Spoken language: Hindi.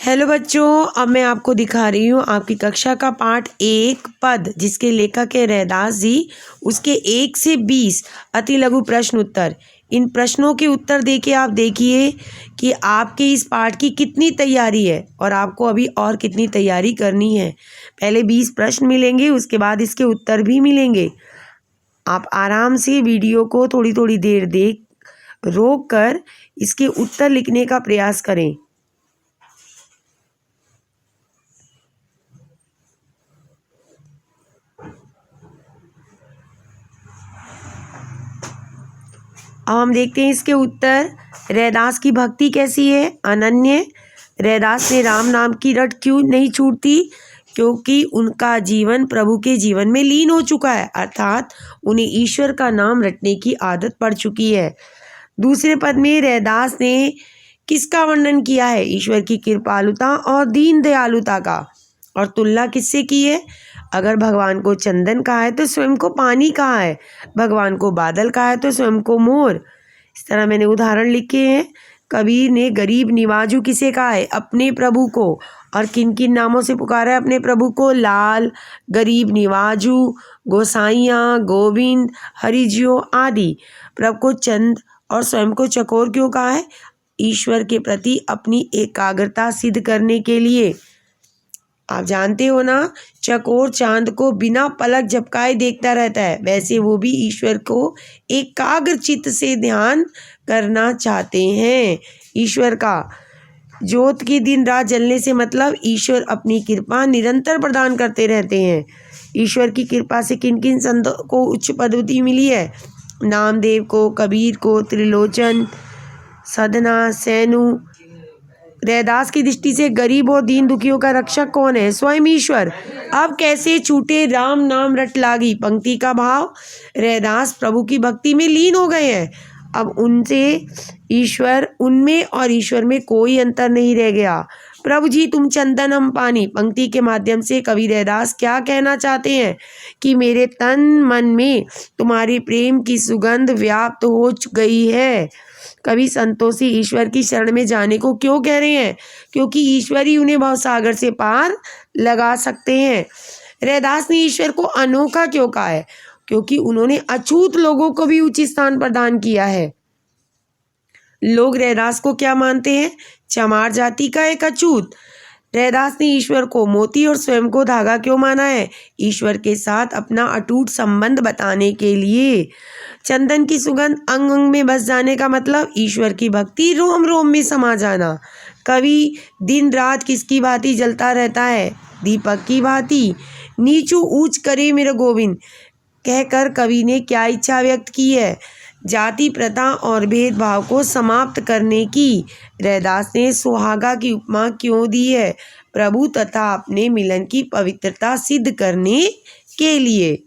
हेलो बच्चों, अब मैं आपको दिखा रही हूँ आपकी कक्षा का पाठ 1 पद, जिसके लेखक है रैदास जी। उसके 1 से 20 अति लघु प्रश्न उत्तर। इन प्रश्नों के उत्तर देके आप देखिए कि आपके इस पाठ की कितनी तैयारी है और आपको अभी और कितनी तैयारी करनी है। पहले 20 प्रश्न मिलेंगे, उसके बाद इसके उत्तर भी मिलेंगे। आप आराम से वीडियो को थोड़ी थोड़ी देर देख रोक कर इसके उत्तर लिखने का प्रयास करें। अब हम देखते हैं इसके उत्तर। रैदास की भक्ति कैसी है? अनन्य। रैदास ने राम नाम की रट क्यों नहीं छूटती? क्योंकि उनका जीवन प्रभु के जीवन में लीन हो चुका है, अर्थात उन्हें ईश्वर का नाम रटने की आदत पड़ चुकी है। दूसरे पद में रैदास ने किसका वर्णन किया है? ईश्वर की कृपालुता और दीन दयालुता का। और तुलना किससे की है? अगर भगवान को चंदन कहा है तो स्वयं को पानी कहा है, भगवान को बादल कहा है तो स्वयं को मोर। इस तरह मैंने उदाहरण लिखे हैं। कबीर ने गरीब निवाजू किसे कहा है? अपने प्रभु को। और किन किन नामों से पुकारा है अपने प्रभु को? लाल, गरीब निवाजू, गोसाइयाँ, गोविंद, हरिजियो आदि। प्रभु को चंद और स्वयं को चकोर क्यों कहा है? ईश्वर के प्रति अपनी एकाग्रता सिद्ध करने के लिए। आप जानते हो ना, चकोर चांद को बिना पलक झपकाए देखता रहता है, वैसे वो भी ईश्वर को एकाग्र चित्त से ध्यान करना चाहते हैं। ईश्वर का ज्योत की दिन रात जलने से मतलब ईश्वर अपनी कृपा निरंतर प्रदान करते रहते हैं। ईश्वर की कृपा से किन किन संतों को उच्च पदवी मिली है? नामदेव को, कबीर को, त्रिलोचन, सदना, सैनु। रैदास की दृष्टि से गरीब और दीन दुखियों का रक्षक कौन है? स्वयं ईश्वर। अब कैसे छूटे राम नाम रट लागी, पंक्ति का भाव। रैदास प्रभु की भक्ति में लीन हो गए हैं, अब उनसे ईश्वर, उनमें और ईश्वर में कोई अंतर नहीं रह गया। प्रभु जी तुम चंदन हम पानी, पंक्ति के माध्यम से कवि रैदास क्या कहना चाहते हैं? कि मेरे तन मन में तुम्हारे प्रेम की सुगंध व्याप्त हो गई है। कवि संतों से ईश्वर की शरण में जाने को क्यों कह रहे हैं? क्योंकि ईश्वर ही उन्हें भवसागर से पार लगा सकते हैं। रैदास ने ईश्वर को अनोखा क्यों कहा है? क्योंकि उन्होंने अछूत लोगों को भी उचित स्थान प्रदान किया है। लोग रैदास को क्या मानते हैं? चमार जाति का एक अछूत। रैदास ने ईश्वर को मोती और स्वयं को धागा क्यों माना है? ईश्वर के साथ अपना अटूट संबंध बताने के लिए। चंदन की सुगंध अंग अंग में बस जाने का मतलब ईश्वर की भक्ति रोम रोम में समा जाना। कवि दिन रात किसकी भांति जलता रहता है? दीपक की भांति। नीचू ऊंच करे मेरे गोविंद कहकर कवि ने क्या इच्छा व्यक्त की है? जाति प्रथा और भेदभाव को समाप्त करने की। रैदास ने सुहागा की उपमा क्यों दी है? प्रभु तथा अपने मिलन की पवित्रता सिद्ध करने के लिए।